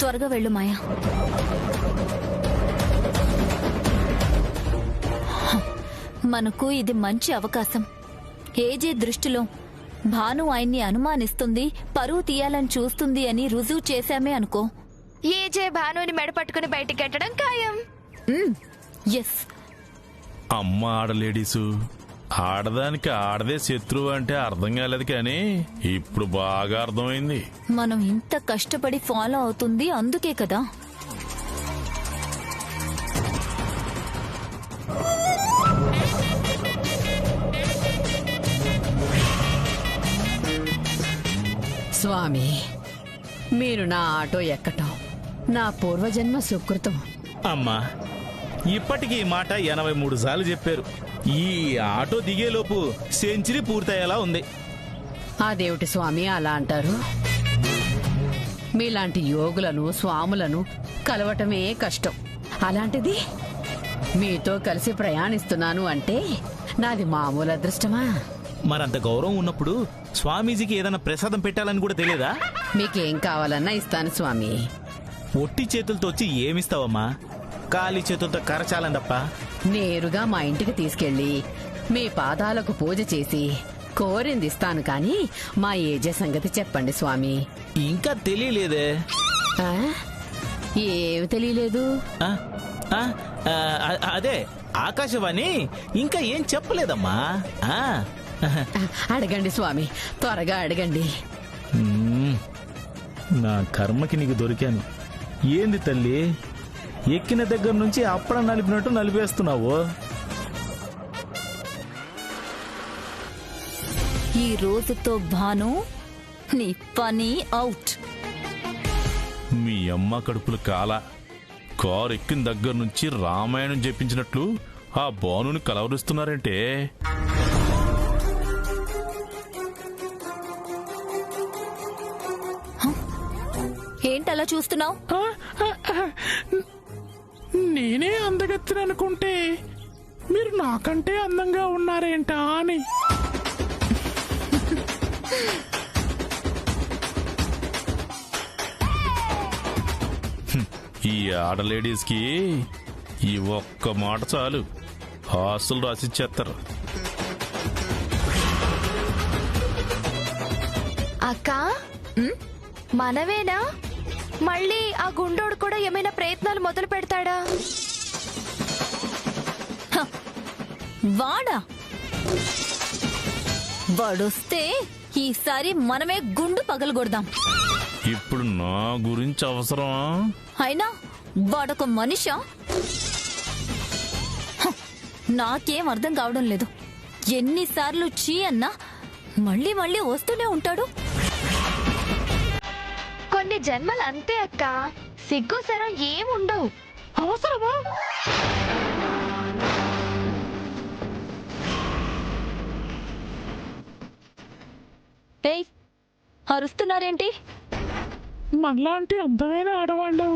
త్వరగా వెళ్ళు మాయా. మనకు ఇది మంచి అవకాశం. ఏజే దృష్టిలో భాను ఆయన్ని అనుమానిస్తుంది, పరువు తీయాలని చూస్తుంది అని రుజువు చేశామే అనుకో. ఏజే భానుని మెడపట్టుకుని బయటికి గట్టడం ఖాయం. ఎస్. అమ్మ ఆడలేడీసు, ఆడదానికి ఆడదే శత్రువు అంటే అర్థం కాలేదు, కానీ ఇప్పుడు బాగా అర్థమైంది. మనం ఇంత కష్టపడి ఫాలో అవుతుంది అందుకే కదా. స్వామి, మీరు నా ఆటో ఎక్కటం నా పూర్వజన్మ సుకృతం. అమ్మా, ఇప్పటికీ ఈ మాట 83 సార్లు చెప్పారు. ఈ ఆటో దిగేలోపు సెంచరీ పూర్తయ్యేలా ఉంది. అదేమిటి స్వామి అలా అంటారు? మీలాంటి యోగులను స్వాములను కలవటమే కష్టం. అలాంటిది మీతో కలిసి ప్రయాణిస్తున్నాను అంటే నాది మామూలు అదృష్టమా? మరంత గౌరవం ఉన్నప్పుడు స్వామీజీకి ఏదైనా ప్రసాదం పెట్టాలని కూడా తెలియదా? మీకేం కావాలన్నా ఇస్తాను స్వామి. ఒట్టి చేతులతో వచ్చి ఏమిస్తావమ్మా? ఖాళీ చేతులతో కరచాలని తప్ప. నేరుగా మా ఇంటికి తీసుకెళ్లి మీ పాదాలకు పూజ చేసి కోరింది ఇస్తాను. కానీ మా ఏజే సంగతి చెప్పండి స్వామి. ఇంకా తెలియలేదే. ఆ? ఏమి తెలియలేదు? ఆ? ఆ? అదే ఆకాశవాణి ఇంకా ఏం చెప్పలేదమ్మా. అడగండి స్వామి, త్వరగా అడగండి. నా కర్మకి నీకు దొరికాను. ఏంది తల్లి, ఎక్కిన దగ్గర నుంచి అప్పడం నలిపినట్టు నలిపేస్తున్నావు. ఈ రోజుతో భాను నీ పని అవుట్. మీ అమ్మ కడుపులు కాల. కారు ఎక్కిన దగ్గర నుంచి రామాయణం చెప్పించినట్లు ఆ బానుని కలవరిస్తున్నారంటే. ఏంటలా చూస్తున్నావు? నేనే అందగత్తెననుకుంటే మీరు నాకంటే అందంగా ఉన్నారేంటా అని. ఈ ఆడలేడీస్ కి ఈ ఒక్క మాట చాలు, హాస్టల్ రాసిచ్చేస్తారు. అక్క, మనవేనా? మళ్ళీ ఆ గుండోడు కూడా ఏమైనా ప్రయత్నాలు మొదలు పెడతాడా? వాడా? వాడొస్తే ఈసారి మనమే గుండు పగలగొడదాం. ఇప్పుడు నా గురించి అవసరమా? అయినా వాడొక మనిషా? నాకేం అర్థం కావడం లేదు. ఎన్నిసార్లు చీ అన్నా మళ్ళీ మళ్ళీ వస్తూనే ఉంటాడు. కొన్ని జన్మలు అంతే అక్క, సిగ్గు సరం ఏముండవు. అవసరమా? ఏయ్, అరుస్తున్నారేంటి? మనలాంటి అందమైన ఆడవాళ్ళు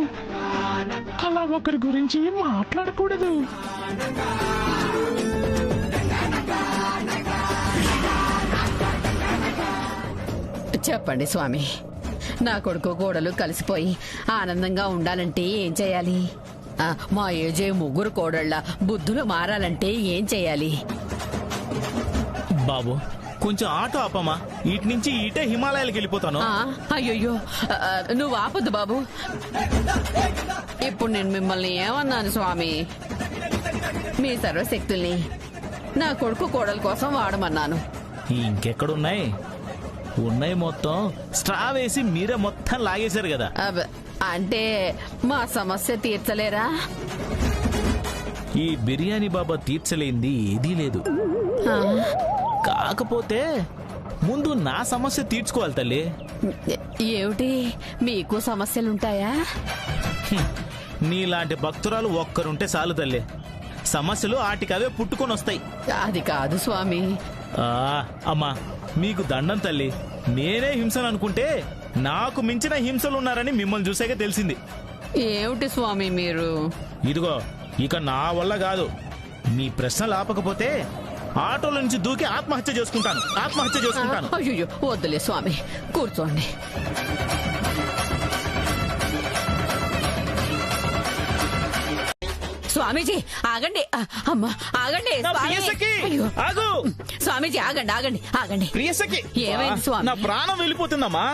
అలా ఒకరి గురించి మాట్లాడకూడదు. చెప్పండి స్వామి, నా కొడుకు కోడలు కలిసిపోయి ఆనందంగా ఉండాలంటే ఏం చేయాలి? మా ఏజే ముగ్గురు కోడళ్ళ బుద్ధులు మారాలంటే ఏం చేయాలి? బాబు, కొంచెం ఆటో ఆపమ్మా. ఇటు నుంచి ఇటే హిమాలయాలకు వెళ్ళిపోతాను. అయ్యో, నువ్వు ఆపొద్దు బాబు. ఇప్పుడు నేను మిమ్మల్ని ఏమన్నాను స్వామి? మీ సర్వశక్తుల్ని నా కొడుకు కోడల కోసం వాడమన్నాను. ఇంకెక్కడున్నాయి? ఉన్నాయి, మొత్తం స్ట్రా వేసి మీరే మొత్తం లాగేశారు కదా. అంటే మా సమస్య తీర్చలేరా? ఈ బిర్యానీ బాబా తీర్చలేంది ఏదీ లేదు. కాకపోతే ముందు నా సమస్య తీర్చుకోవాలి తల్లి. ఏమిటి, మీకు సమస్యలుంటాయా? నీలాంటి భక్తురాలు ఒక్కరుంటే చాలు తల్లి, సమస్యలు ఆటికవే పుట్టుకొని వస్తాయి. అది కాదు స్వామి. అమ్మా, మీకు దండం తల్లి. నేనే హింసను అనుకుంటే నాకు మించిన హింసలున్నారని మిమ్మల్ని చూసాక తెలిసింది. ఏమిటి స్వామి మీరు? ఇదిగో, ఇక నా వల్ల కాదు. మీ ప్రశ్నలు ఆపకపోతే ఆటోల నుంచి దూకి ఆత్మహత్య చేసుకుంటాను. అయ్యో, వద్దులే స్వామి, కూర్చోండి. స్వామీజీ ఆగండి. అమ్మా ఆగండి. నా స్వామి. ప్రియసఖి, అయ్యో. ఆగు. స్వామీజీ ఆగండి ఆగండి ఆగండి. ప్రియసఖి, ఏమైంది స్వామి? నా ప్రాణం వెళ్ళిపోతుందమ్మా.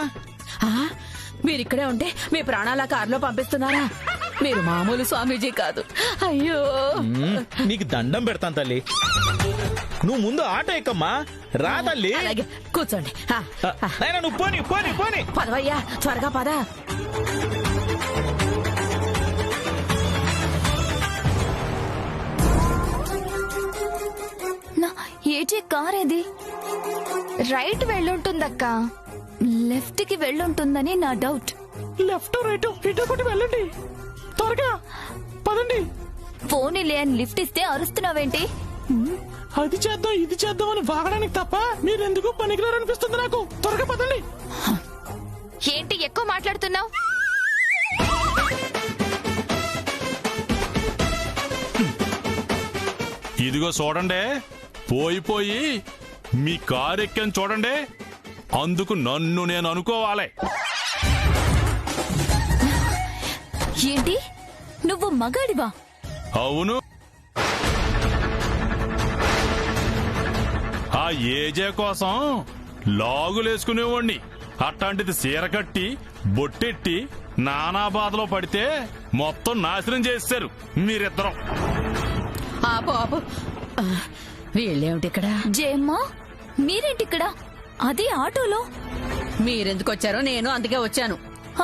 ఆ, మీరిక్కడే ఉంటే మీ ప్రాణాల కారులో పంపిస్తున్నారా? మీరు మామూలు స్వామీజీ కాదు. అయ్యో నీకు దండం పెడతాను తల్లి. నువ్వు ముందు ఆటో ఎక్కమ్మా. రా తల్లి. అలాగే కూర్చోండి. నాయనా, నువ్వు పోని పోని పోని. పదవయ్యా, త్వరగా పద. నా ఏజే కార్ ఏది? రైట్ వెళ్ళుంటుందక్క. లెఫ్ట్ కి వెళ్ళుంటుందని నా డౌట్. లెఫ్ట్ రైట్ ఇటు ఒకటి వెళ్ళండి, త్వరగా పదండి. ఫోన్ అని లిఫ్ట్ ఇస్తే అరుస్తున్నావేంటి? అది చేద్దాం ఇది చేద్దాం అని వాగడానికి తప్ప మీరెందుకు పనికిరారనిపిస్తుంది నాకు. త్వరగా పదండి. ఏంటి ఎక్కువ మాట్లాడుతున్నావు? ఇదిగో చూడండి, పోయి పోయి మీ కారు ఎక్కాను చూడండి, అందుకు నన్ను నేను అనుకోవాలి. ఏంటి నువ్వు మగాడివా? అవును, ఆ ఏజే కోసం లాగులేసుకునేవాణ్ణి. అట్లాంటిది చీర కట్టి బొట్టెట్టి నానా బాధలో పడితే మొత్తం నాశనం చేశారు మీరిద్దరం. ఆపు ఆపు. వీళ్ళేమిటి ఇక్కడ? జయమ్మా మీరేంటిక్కడ? అది ఆటోలో. మీరెందుకు వచ్చారో నేను అందుకే వచ్చాను. హ?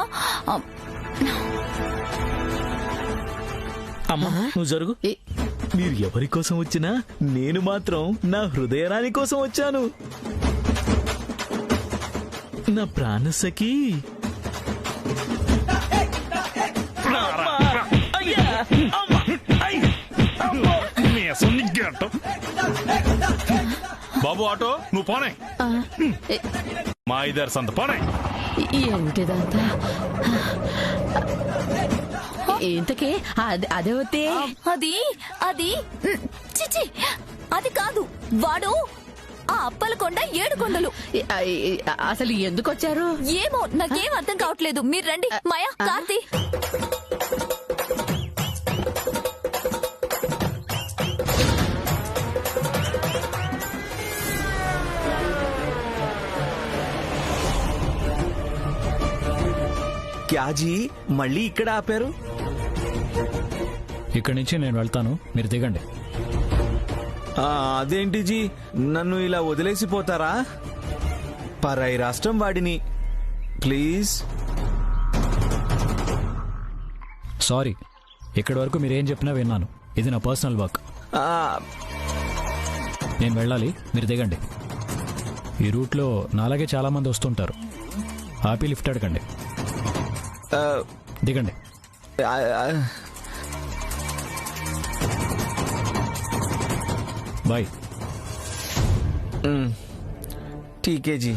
అమ్మా నువ్వు జరుగు. మీరు ఎవరి కోసం వచ్చినా నేను మాత్రం నా హృదయరాణి కోసం వచ్చాను. నా ప్రాణసఖి. బాబు ఆటో నువ్వు పోనే. మా ఇద్దరు సంత పోనే. ఏమిటిదంతా? ఇంతకీ అదే వస్తే అది అది చిచి అది కాదు. వాడు ఆ అప్పలకొండ 7 కొండలు. అసలు ఎందుకు వచ్చారు? ఏమో నాకేం అర్థం కావట్లేదు. మీరు రండి. మాయా, కార్తీ. క్యాజీ మళ్ళీ ఇక్కడ ఆపారు? ఇక్కడి నుంచి నేను వెళ్తాను, మీరు దిగండి. అదేంటి జీ, నన్ను ఇలా వదిలేసిపోతారా? పరాయి రాష్ట్రం వాడిని. ప్లీజ్. సారీ, ఇక్కడి వరకు మీరేం చెప్పినా విన్నాను. ఇది నా పర్సనల్ వర్క్. నేను వెళ్ళాలి, మీరు దిగండి. ఈ రూట్లో నాలాగే చాలా మంది వస్తుంటారు. ఆపి లిఫ్ట్ అడగండి. దిగండి. బాయ్. ఠీకే జీ.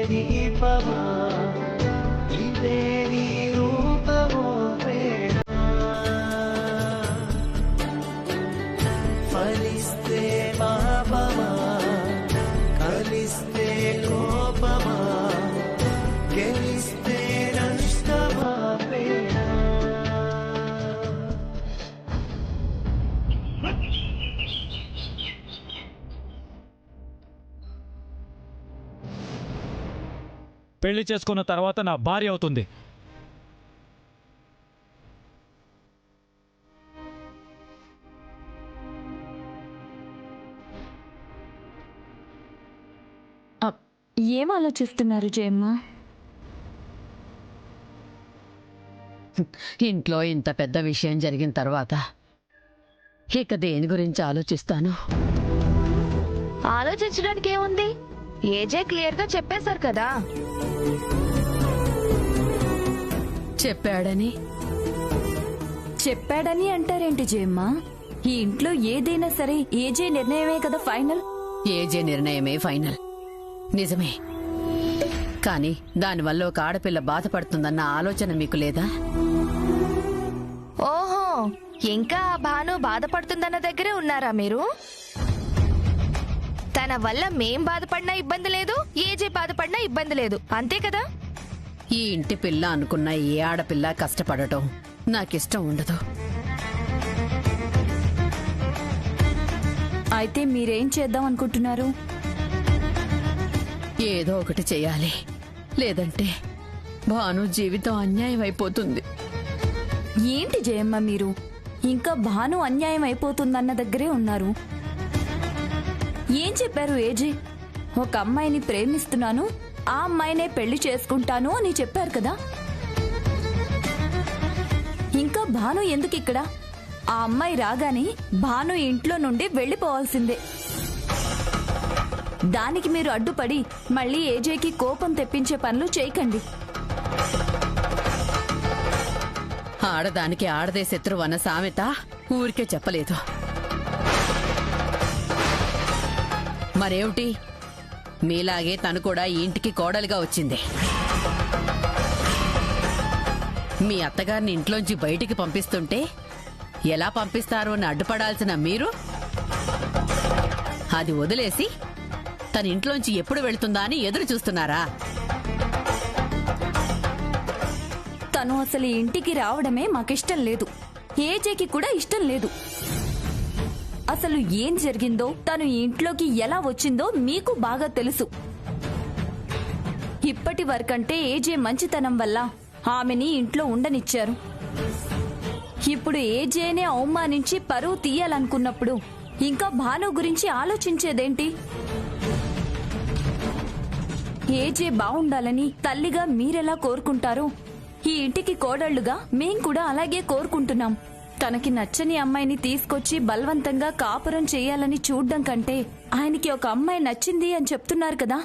దీపమా ఇదే నీ రూపమో ప్రేమ ఫలిస్తే పాపమా కలిస్తే కోపమా గెలిస్తే నష్టమా ప్రేమ పెళ్లి చేసుకున్న తర్వాత నా భార్య అవుతుంది. ఏం ఆలోచిస్తున్నారు జయమ్మ? ఇంట్లో ఇంత పెద్ద విషయం జరిగిన తర్వాత ఇక దేని గురించి ఆలోచిస్తాను? ఆలోచించడానికి ఏముంది? ఏజే క్లియర్ గా చెప్పేశారు కదా. చెప్పాడని అంటారేంటి జయమ్మ? ఈ ఇంట్లో ఏదైనా సరే ఏజే నిర్ణయమే కదా ఫైనల్. ఏజే నిర్ణయమే ఫైనల్, నిజమే. కానీ దానివల్ల ఒక ఆడపిల్ల బాధపడుతుందన్న ఆలోచన మీకు లేదా? ఓహో, ఇంకా ఆ భాను బాధపడుతుందన్న దగ్గరే ఉన్నారా మీరు? తన వల్ల మేం బాధపడినా ఇబ్బంది లేదు, ఏజే బాధపడినా ఇబ్బంది లేదు, అంతే కదా? ఈ ఇంటి పిల్ల అనుకున్న ఏ ఆడపిల్ల కష్టపడటం నాకిష్టం ఉండదు. అయితే మీరేం చేద్దాం అనుకుంటున్నారు? ఏదో ఒకటి చెయ్యాలి, లేదంటే భాను జీవితం అన్యాయం అయిపోతుంది. ఏంటి జయమ్మ మీరు ఇంకా భాను అన్యాయం అయిపోతుందన్న దగ్గరే ఉన్నారు? ఏం చెప్పారు ఏజే? ఒక అమ్మాయిని ప్రేమిస్తున్నాను, ఆ అమ్మాయినే పెళ్లి చేసుకుంటాను అని చెప్పారు కదా. ఇంకా భాను ఎందుకు ఇక్కడ? ఆ అమ్మాయి రాగానే భాను ఇంట్లో నుండి వెళ్లిపోవాల్సిందే. దానికి మీరు అడ్డుపడి మళ్ళీ ఏజేకి కోపం తెప్పించే పనులు చేయకండి. ఆడదానికి ఆడదే శత్రువు అన్న సామెత ఊరికే చెప్పలేదు. మరేమిటి, మీలాగే తను కూడా ఈ ఇంటికి కోడలుగా వచ్చింది. మీ అత్తగారిని ఇంట్లోంచి బయటికి పంపిస్తుంటే ఎలా పంపిస్తారో అని అడ్డుపడాల్సిన మీరు అది వదిలేసి తన ఇంట్లోంచి ఎప్పుడు వెళ్తుందా అని ఎదురు చూస్తున్నారా? తను అసలు ఈ ఇంటికి రావడమే మాకిష్టం లేదు, ఏజేకి కూడా ఇష్టం లేదు. అసలు ఏం జరిగిందో, తను ఈ ఇంట్లోకి ఎలా వచ్చిందో మీకు బాగా తెలుసు. ఇప్పటి వరకంటే ఏజే మంచితనం వల్ల ఆమెని ఇంట్లో ఉండనిచ్చారు. ఇప్పుడు ఏజేనే అవమానించి పరువు తీయాలనుకున్నప్పుడు ఇంకా భాను గురించి ఆలోచించేదేంటి? ఏజే బావుండాలని తల్లిగా మీరెలా కోరుకుంటారో ఈ ఇంటికి కోడళ్లుగా మేం కూడా అలాగే కోరుకుంటున్నాం. తనకి నచ్చని అమ్మాయిని తీసుకొచ్చి బలవంతంగా కాపురం చేయాలని చూడ్డం కంటే ఆయనకి ఒక అమ్మాయి నచ్చింది అని చెప్తున్నారు కదా,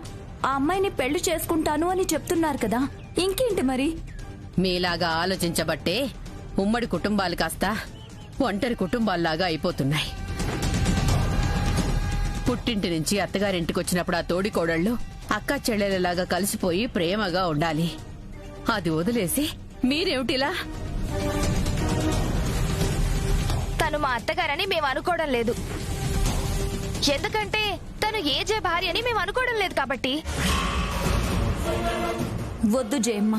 ఆ అమ్మాయిని పెళ్లి చేసుకుంటాను అని చెప్తున్నారు కదా, ఇంకేంటి మరి? మీలాగా ఆలోచించబట్టే ఉమ్మడి కుటుంబాలు కాస్త ఒంటరి కుటుంబాల్లాగా అయిపోతున్నాయి. పుట్టింటి నుంచి అత్తగారింటికొచ్చినప్పుడు ఆ తోడికోడళ్ళు అక్క చెల్లెలలాగా కలిసిపోయి ప్రేమగా ఉండాలి. అది వదిలేసి మీరేమిటిలా? తను మా అత్తగారని మేము అనుకోవడం లేదు, ఎందుకంటే తను ఏజే భార్య అని మేము అనుకోవడం లేదు కాబట్టి. వద్దు జయమ్మ,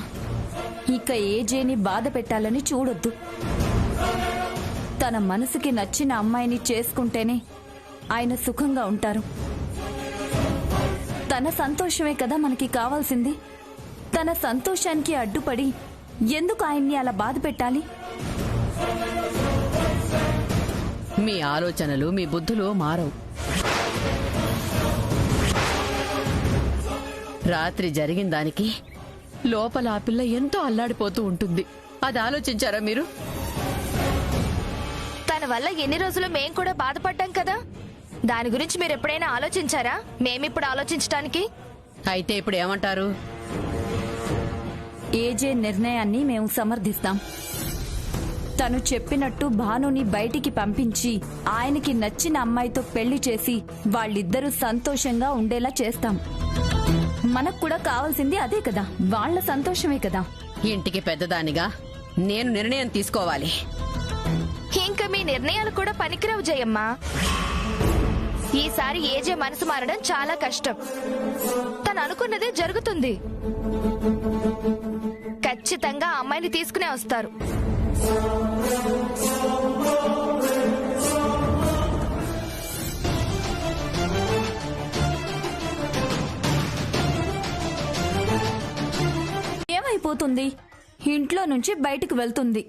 ఇక ఏజేని బాధ పెట్టాలని చూడొద్దు. తన మనసుకి నచ్చిన అమ్మాయిని చేసుకుంటేనే ఆయన సుఖంగా ఉంటారు. తన సంతోషమే కదా మనకి కావాల్సింది. తన సంతోషానికి అడ్డుపడి ఎందుకు ఆయన్ని అలా బాధ పెట్టాలి? మీ ఆలోచనలు, మీ బుద్ధులు మారవు. రాత్రి జరిగిన దానికి లోపల ఆ పిల్ల ఎంతో అల్లాడిపోతూ ఉంటుంది. అది ఆలోచించారా మీరు? తన వల్ల ఎన్ని రోజులు మేం కూడా బాధపడ్డాం కదా, దాని గురించి మీరు ఎప్పుడైనా ఆలోచించారా? మేమిప్పుడు ఆలోచించటానికి. అయితే ఇప్పుడు ఏమంటారు? ఏజే నిర్ణయాన్ని మేము సమర్థిస్తాం. తను చెప్పినట్టు భానుని బయటికి పంపించి ఆయనకి నచ్చిన అమ్మాయితో పెళ్లి చేసి వాళ్ళిద్దరూ సంతోషంగా ఉండేలా చేస్తాం. మనకు కూడా కావాల్సింది అదే కదా, వాళ్ళ సంతోషమే కదా. ఇంటికి పెద్దదానిగా నేను నిర్ణయం తీసుకోవాలి. ఇంకా మీ నిర్ణయాలు కూడా పనికిరావు జయమ్మ. ఈసారి ఏజే మనసు మారడం చాలా కష్టం. తను అనుకున్నదే జరుగుతుంది. ఖచ్చితంగా ఆ అమ్మాయిని తీసుకునే వస్తారు. ఏమైపోతుంది? ఇంట్లో నుంచి బయటికి వెళ్తుంది.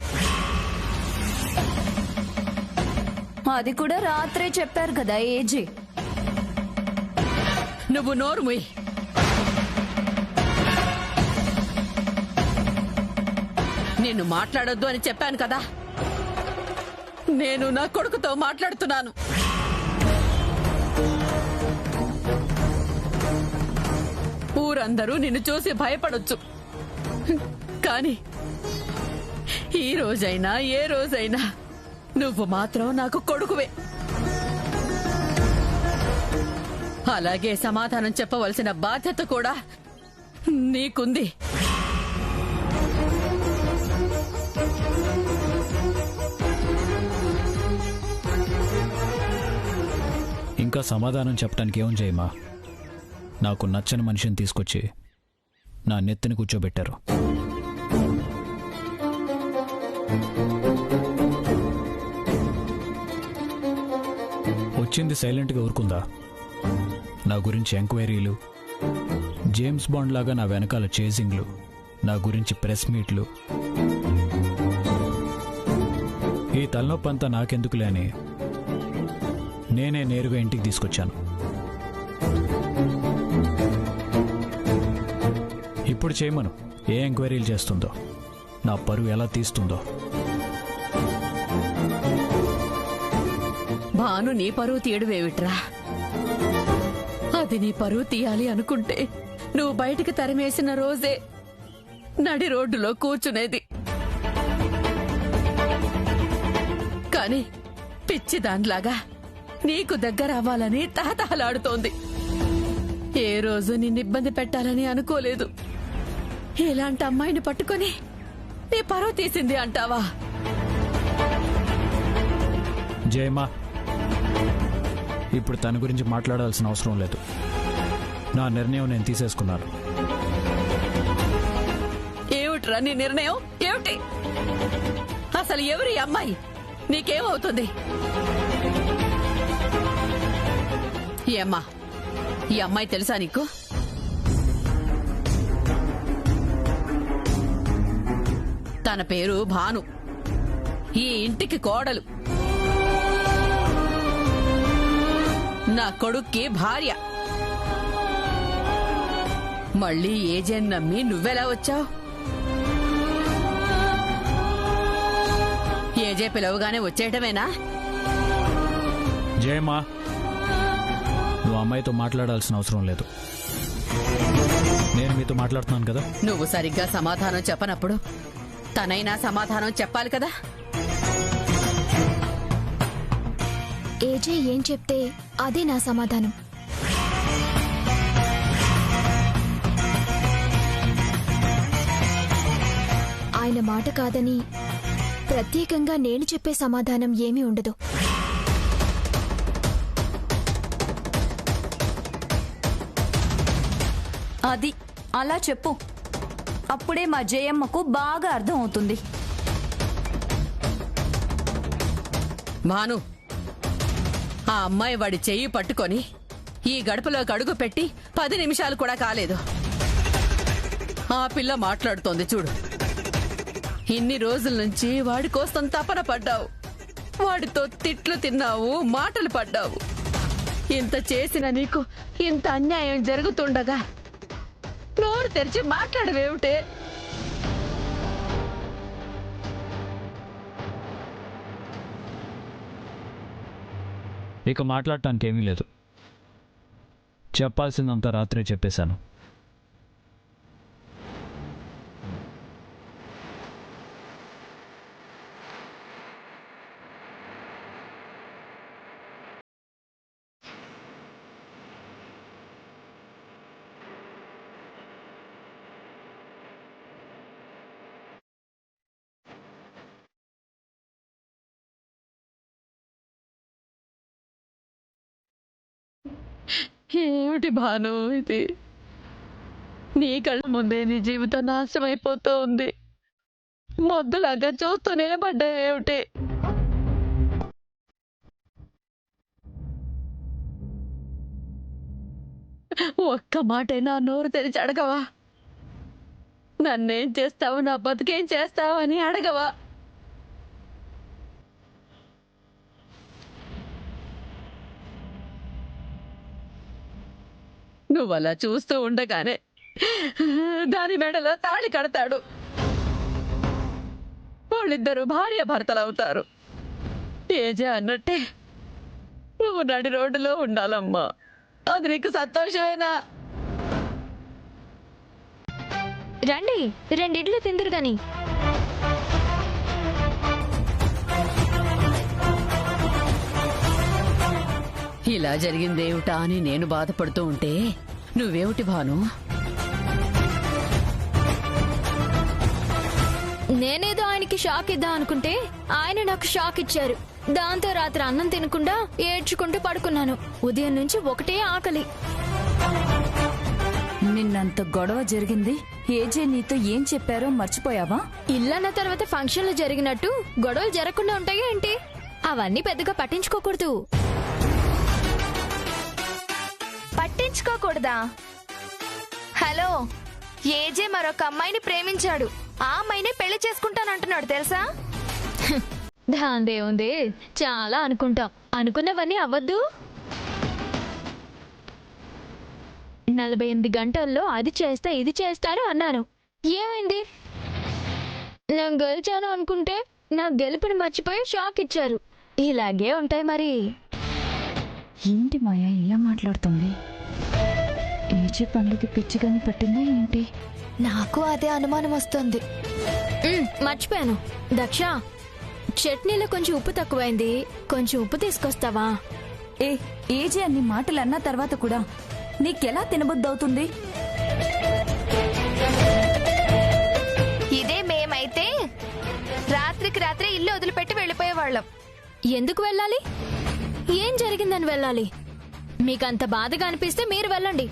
అది కూడా రాత్రే చెప్పారు కదా ఏజే. నువ్వు నోరు ముయ్. నిన్ను మాట్లాడొద్దు అని చెప్పాను కదా. నేను నా కొడుకుతో మాట్లాడుతున్నాను. ఊరందరూ నిన్ను చూసి భయపడొచ్చు, కానీ ఈ రోజైనా ఏ రోజైనా నువ్వు మాత్రం నాకు కొడుకువే. అలాగే సమాధానం చెప్పవలసిన బాధ్యత కూడా నీకుంది. ఇంకా సమాధానం చెప్పడానికి ఏం చేయమా? నాకు నచ్చని మనిషిని తీసుకొచ్చి నా నెత్తిని కూర్చోబెట్టారు. వచ్చింది సైలెంట్గా ఊరుకుందా? నా గురించి ఎంక్వైరీలు, జేమ్స్ బాండ్ లాగా నా వెనకాల చేజింగ్లు, నా గురించి ప్రెస్ మీట్లు. ఈ తలనొప్పంతా నాకెందుకులే అని నేనే నేరుగా ఇంటికి తీసుకొచ్చాను. ఇప్పుడు చేయమను, ఏ ఎంక్వైరీలు చేస్తుందో, నా పరువు ఎలా తీస్తుందో. భాను నీ పరువు తీయడమేమిట్రా? అది నీ పరువు తీయాలి అనుకుంటే నువ్వు బయటికి తరిమేసిన రోజే నడి రోడ్డులో కూర్చునేది. కాని పిచ్చి దానిలాగా నీకు దగ్గర అవ్వాలని తహతహలాడుతోంది. ఏ రోజు నిన్ను ఇబ్బంది పెట్టాలని అనుకోలేదు. ఇలాంటి అమ్మాయిని పట్టుకొని నీ పరువు తీసింది అంటావా? జయమా, ఇప్పుడు తన గురించి మాట్లాడాల్సిన అవసరం లేదు. నా నిర్ణయం నేను తీసేసుకున్నాను. ఏమిట్రా నీ నిర్ణయం? ఏమిటి అసలు? ఎవరి అమ్మాయి? నీకేమవుతుంది? ఈ అమ్మాయి తెలుసా నీకు? తన పేరు భాను, ఈ ఇంటికి కోడలు, నా కొడుక్కి భార్య. మళ్ళీ ఏజెన్ నమ్మి నువ్వెలా వచ్చావు? ఏజే పిలవగానే వచ్చేయటమేనా? జయమా, నువ్వు అమ్మాయితో మాట్లాడాల్సిన అవసరం లేదు. నేను మీతో మాట్లాడుతున్నాను కదా. నువ్వు సరిగ్గా సమాధానం చెప్పనప్పుడు తనైనా సమాధానం చెప్పాలి కదా. ఏజే ఏం చెప్తే అదే నా సమాధానం. ఆయన మాట కాదని ప్రత్యేకంగా నేను చెప్పే సమాధానం ఏమీ ఉండదు. అది అలా చెప్పు, అప్పుడే మా జయమ్మకు బాగా అర్థం అవుతుంది. భాను, ఆ అమ్మాయి వాడి చెయ్యి పట్టుకొని ఈ గడపలోకి అడుగు పెట్టి 10 నిమిషాలు కూడా కాలేదు. ఆ పిల్ల మాట్లాడుతోంది చూడు. ఇన్ని రోజుల నుంచి వాడి కోసం తపన పడ్డావు, వాడితో తిట్లు తిన్నావు, మాటలు పడ్డావు. ఇంత చేసిన నీకు ఇంత అన్యాయం జరుగుతుండగా నోరు తెరిచి మాట్లాడవేమిటే? ఇక మాట్లాడటానికి ఏమీ లేదు. చెప్పాల్సిందంతా రాత్రే చెప్పేశాను. ఏమిటి భాను ఇది? నీ కళ్ళ ముందే నీ జీవితం నాశనం అయిపోతూ ఉంది. మొద్దులాగా చూస్తూనే పడ్డా ఏమిటి? ఒక్క మాటే నా నోరు తెరిచి అడగవా? నన్నేం చేస్తావు, నా బతుకేం చేస్తావు అని అడగవా? నువ్వు అలా చూస్తూ ఉండగానే దాని మెడలో తాళి కడతాడు. వాళ్ళిద్దరూ భార్య భర్తలు అవుతారు. ఏజే అన్నట్టే నువ్వు నడి రోడ్డులో ఉండాలమ్మా. అది నీకు సంతోషమేనా? రండి, రెండిడ్లు తిందురు గాని. ఇలా జరిగిందేమిటా అని నేను బాధపడుతూ ఉంటే నువ్వేమిటి భాను? నేనేదో ఆయనకి షాక్ ఇద్దాం అనుకుంటే ఆయన నాకు షాక్ ఇచ్చారు. దాంతో రాత్రి అన్నం తినకుండా ఏడ్చుకుంటూ పడుకున్నాను. ఉదయం నుంచి ఒకటే ఆకలి. నిన్నంత గొడవ జరిగింది. ఏజే నీతో ఏం చెప్పారో మర్చిపోయావా? ఇల్లన్న తర్వాత ఫంక్షన్లు జరిగినట్టు గొడవలు జరగకుండా ఉంటాయా ఏంటి? అవన్నీ పెద్దగా పట్టించుకోకూడదు. పట్టించుకోకూడదా? హలో, ఏజే మరొక అమ్మాయిని ప్రేమించాడు. ఆ అమ్మాయిని పెళ్లి చేసుకుంటానంటున్నాడు తెలుసా? దాందేముంది, చాలా అనుకుంటాం. అనుకున్నవన్నీ అవ్వద్దు. 48 గంటల్లో అది చేస్తా ఇది చేస్తారు అన్నాను. ఏమైంది? నేను గెలిచాను అనుకుంటే నా గెలుపుని మర్చిపోయి షాక్ ఇచ్చారు. ఇలాగే ఉంటాయి మరి. ఏంటి మాయా ఇలా మాట్లాడుతుంది? ఏజే పనులకి పిచ్చిగాని పట్టిందా ఏంటి? నాకు అదే అనుమానం వస్తుంది. మర్చిపోయాను. దక్ష, చట్నీలో కొంచెం ఉప్పు తక్కువైంది. కొంచెం ఉప్పు తీసుకొస్తావా? ఏజే అన్ని మాటలు అన్న తర్వాత కూడా నీకెలా తినబుద్దవుతుంది? ఇదే మేమైతే రాత్రికి రాత్రే ఇల్లు వదిలిపెట్టి వెళ్ళిపోయేవాళ్ళం. ఎందుకు వెళ్ళాలి? ఏం జరిగిందని వెళ్ళాలి? మీకంత బాధగా అనిపిస్తే మీరు వెళ్ళండి.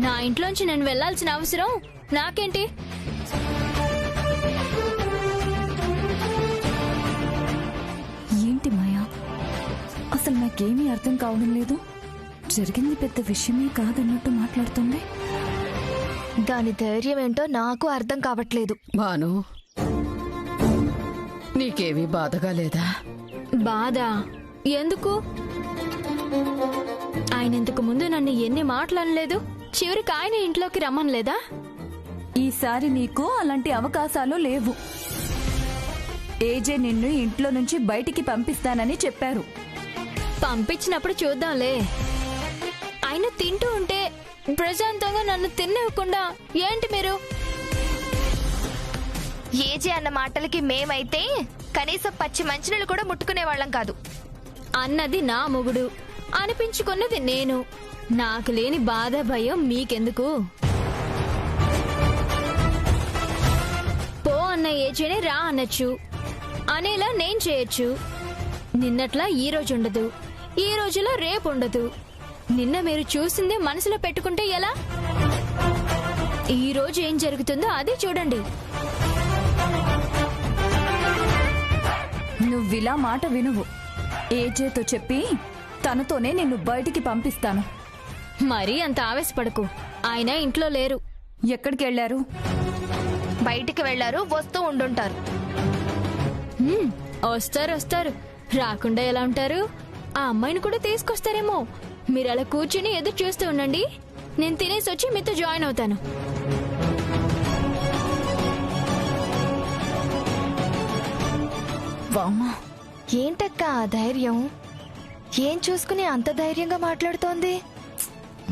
నా ఇంట్లోంచి నేను వెళ్లాల్సిన అవసరం నాకేంటి? ఏంటి మాయా, అసలు నాకేమీ అర్థం కావడం లేదు. జరిగింది పెద్ద విషయమే కాదన్నట్టు మాట్లాడుతుంది. దాని ధైర్యం ఏంటో నాకు అర్థం కావట్లేదు. భాను, నీకేమీ బాధగా లేదా? బాధ ఎందుకు? ఆయన ఇంతకు ముందు నన్ను ఎన్ని మాట్లాడలేదు. చివరికి ఆయన ఇంట్లోకి రమ్మనలేదా? ఈసారి నీకు అలాంటి అవకాశాలు లేవు. ఏజే నిన్ను ఇంట్లో నుంచి బయటికి పంపిస్తానని చెప్పారు. పంపించినప్పుడు చూద్దాంలే. ఆయన తింటూ ఉంటే ప్రశాంతంగా నన్ను తినివ్వకుండా ఏంటి మీరు? ఏజే అన్న మాటలకి మేమైతే కనీసం పచ్చి మంచినీళ్ళు కూడా ముట్టుకునేవాళ్ళం కాదు. అన్నది నా మొగుడు, అనిపించుకున్నది నేను. నాకు లేని బాధ భయం మీకెందుకు? పో అన్న ఏజేనే రా అనొచ్చు. అనేలా నేను చేయొచ్చు. నిన్నట్లా ఈ రోజు ఉండదు, ఈ రోజులో రేపు ఉండదు. నిన్న మీరు చూసిందే మనసులో పెట్టుకుంటే ఎలా? ఈ రోజు ఏం జరుగుతుందో అది చూడండి. నువ్విలా మాట వినువు. ఏజేతో చెప్పి తనతోనే నిన్ను బయటికి పంపిస్తాను. మరీ అంత ఆవేశపడకు. ఆయన ఇంట్లో లేరు. ఎక్కడికి వెళ్లారు? బయటికి వెళ్లారు, వస్తూ ఉండుంటారు. వస్తారు. రాకుండా ఎలా ఉంటారు? ఆ అమ్మాయిని కూడా తీసుకొస్తారేమో. మీరు అలా కూర్చుని ఎదురు చూస్తూ ఉండండి. నేను తినేసి వచ్చి మీతో జాయిన్ అవుతాను. వామ్మా, ఏంటక్క ఆ ధైర్యం? ఏం చూసుకుని అంత ధైర్యంగా మాట్లాడుతోంది?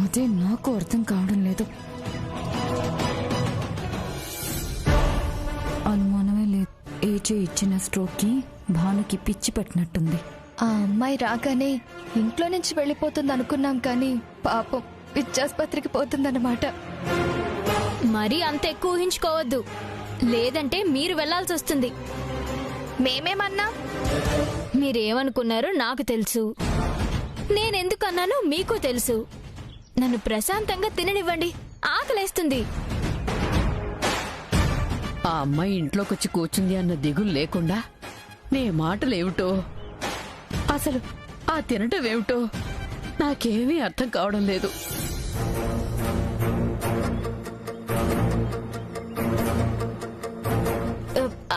అదే నాకు అర్థం కావడం లేదు. అనుమానమే లేదు. ఏజే ఇచ్చిన స్ట్రోక్ కి భానుకి పిచ్చి పట్టినట్టుంది. ఆ అమ్మాయి రాగానే ఇంట్లో నుంచి వెళ్ళిపోతుంది అనుకున్నాం, కానీ పాపం పిచ్చాసుపత్రికి పోతుందన్నమాట. మరీ అంత ఎక్కువ ఊహించుకోవద్దు, లేదంటే మీరు వెళ్లాల్సి వస్తుంది. మేమేమన్నా? మీరేమనుకున్నారో నాకు తెలుసు. నేనెందుకు అన్నానో మీకు తెలుసు. నన్ను ప్రశాంతంగా తిననివ్వండి, ఆకలేస్తుంది. ఆ అమ్మాయి ఇంట్లోకొచ్చి కూర్చుంది అన్న దిగులు లేకుండా నీ మాటలేమిటో, అసలు ఆ తినటం ఏమిటో నాకేమీ అర్థం కావడం లేదు.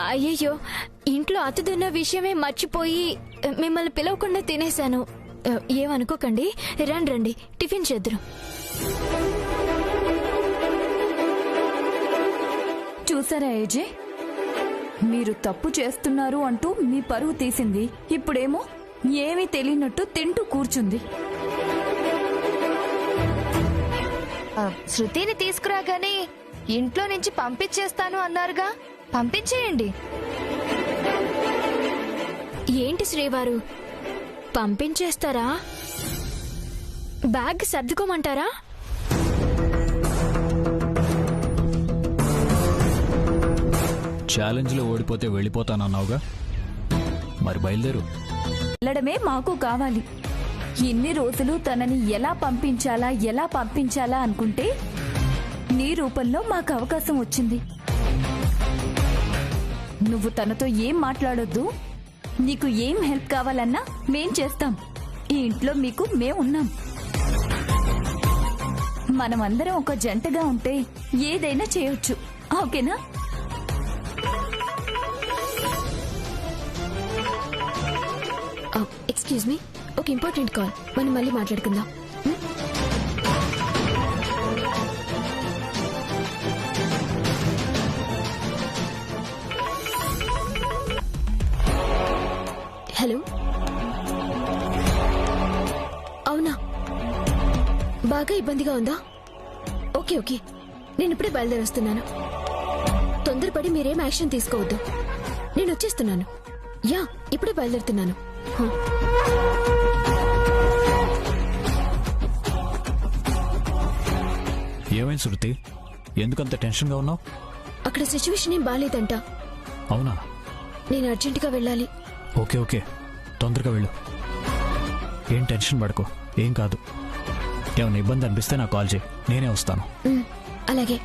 అయ్యయ్యో, ఇంట్లో అతిథున్న విషయమే మర్చిపోయి మిమ్మల్ని పిలవకుండా తినేశాను. ఏమనుకోకండి, రండి రండి, టిఫిన్ చేద్దాం. చూసారా ఏజే, మీరు తప్పు చేస్తున్నారు అంటూ మీ పరువు తీసింది. ఇప్పుడేమో ఏమీ తెలియనట్టు తింటూ కూర్చుంది. శృతిని తీసుకురాగానే ఇంట్లో నుంచి పంపించేస్తాను అన్నారుగా, పంపించేయండి. ఏంటి శ్రీవారు, పంపించేస్తారా? బ్యాగ్ సర్దుకోమంటారా? ఛాలెంజ్లో ఓడిపోతే వెళ్ళిపోతానన్నావుగా, మరి బయలుదేరు. వెళ్ళడమే మాకు కావాలి. ఇన్ని రోజులు తనని ఎలా పంపించాలా అనుకుంటే నీ రూపంలో మాకు అవకాశం వచ్చింది. నువ్వు తనతో ఏం మాట్లాడొద్దు. నీకు ఏం హెల్ప్ కావాలన్నా మేం చేస్తాం. ఈ ఇంట్లో మీకు మేమున్నాం. మనమందరం ఒక జంటగా ఉంటే ఏదైనా చేయొచ్చు. ఓకేనా? ఎక్స్క్యూజ్ మీ, ఒక ఇంపార్టెంట్ కాల్, మనం మళ్ళీ మాట్లాడుకుందాం. హలో, అవునా? బాగా ఇబ్బందిగా ఉందా? ఓకే ఓకే, నేను ఇప్పుడే బయలుదేరొస్తున్నాను. తొందరపడి మీరేం యాక్షన్ తీసుకోవద్దు. నేను వచ్చేస్తున్నాను. యా, ఇప్పుడే బయలుదేరుతున్నాను. ఏమైంది శృతి, ఎందుకంత టెన్షన్గా ఉన్నావు? అక్కడ సిచ్యువేషన్ ఏం బాగాలేదంట. అవునా? నేను అర్జెంటుగా వెళ్ళాలి. ఓకే ఓకే, తొందరగా వెళ్ళు. ఏం టెన్షన్ పడుకో, ఏం కాదు. ఏమైనా ఇబ్బంది అనిపిస్తే నాకు కాల్ చేయి, నేనే వస్తాను. అలాగే.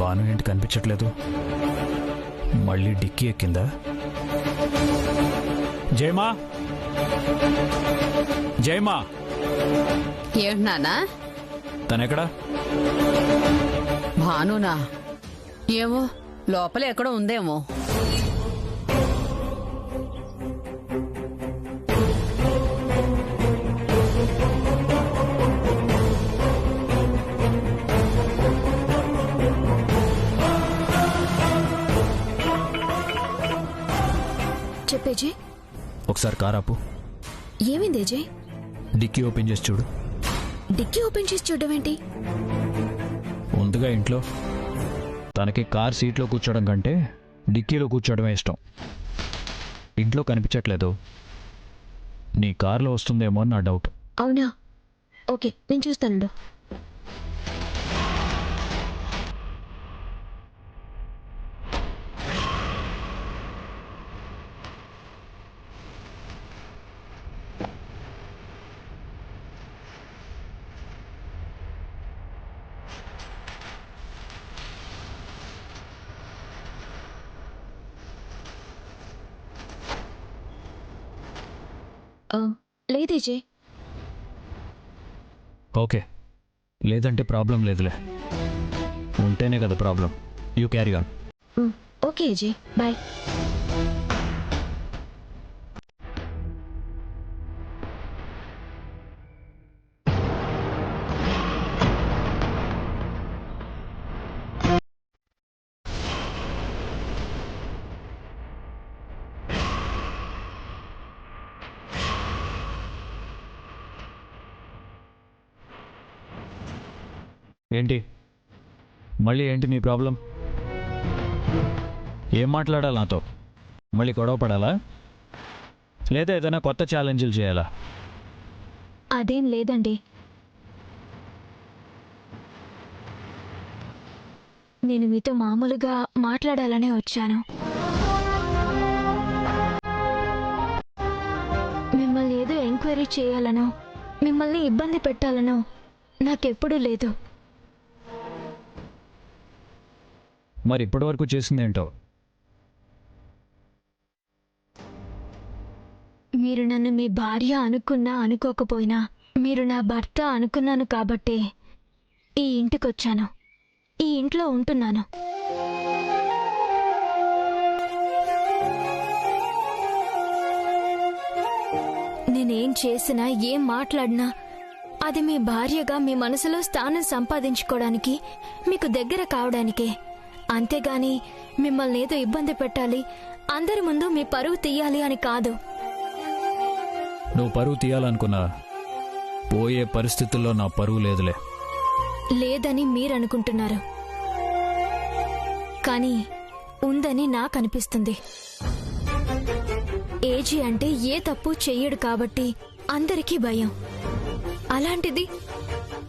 బాను ఏంటి కనిపించట్లేదు? మళ్ళీ డిక్కీ ఎక్కిందా? జయమా, జయమా, ఏంటి నాన్నా? తనెక్కడా? భానునా? ఏమో, లోపల ఎక్కడో ఉందేమో. చెప్పేజీ, ఒకసారి కార్ ఆపు. ఏమైంది అజయ్? డిక్కీ ఓపెన్ చేసి చూడు. డిక్కీ ఓపెన్ చేసి చూడడం ఏంటి? ఉందిగా ఇంట్లో. తనకి కార్ సీట్లో కూర్చోవడం కంటే డిక్కీలో కూర్చోవడమే ఇష్టం. ఇంట్లో కనిపించట్లేదు. నీ కార్లో వస్తుందేమో అని నా డౌట్. అవునా? ఓకే, నేను చూస్తాను. లేదేజే. ఓకే, లేదంటే ప్రాబ్లం లేదులే. ఉంటేనే కదా problem. You carry on. Okay Ajay, bye. ఏంటి మళ్ళీ, ఏంటి నీ ప్రాబ్లం? ఏం మాట్లాడాలి నాతో? మళ్ళీ గొడవ పడాలా, లేదా ఏదైనా కొత్త ఛాలెంజ్లు చేయాలా? అదేం లేదండి. నేను మీతో మామూలుగా మాట్లాడాలనే వచ్చాను. మిమ్మల్ని ఏదో ఎంక్వైరీ చేయాలనో మిమ్మల్ని ఇబ్బంది పెట్టాలనో నాకెప్పుడూ లేదు. మరి ఇప్పటి వరకు చేసిందేంటో? మీరు నన్ను మీ భార్య అనుకున్నా అనుకోకపోయినా మీరు నా భర్త అనుకున్నాను కాబట్టే ఈ ఇంటికొచ్చాను, ఈ ఇంట్లో ఉంటున్నాను. నేనేం చేసినా ఏం మాట్లాడినా అది మీ భార్యగా మీ మనసులో స్థానం సంపాదించుకోవడానికి, మీకు దగ్గర కావడానికే. అంతేగాని మిమ్మల్ని ఏదో ఇబ్బంది పెట్టాలి, అందరి ముందు మీ పరువు తీయాలి అని కాదు. నువ్వు పరువు తీయాలనుకున్నా పోయే పరిస్థితుల్లో నా పరువు లేదులే. లేదని మీరనుకుంటున్నారు, కానీ ఉందని నాకు అనిపిస్తుంది. ఏజీ అంటే ఏ తప్పు చెయ్యడు కాబట్టి అందరికీ భయం. అలాంటిది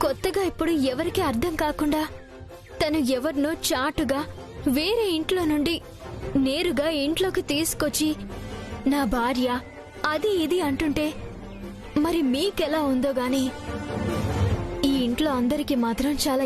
కొత్తగా ఇప్పుడు ఎవరికీ అర్థం కాకుండా తను ఎవరినో చాటుగా వేరే ఇంట్లో నుండి నేరుగా ఇంట్లోకి తీసుకొచ్చి నా భార్య అది ఇది అంటుంటే మరి మీకెలా ఉందో గాని ఈ ఇంట్లో అందరికీ మాత్రం చాలా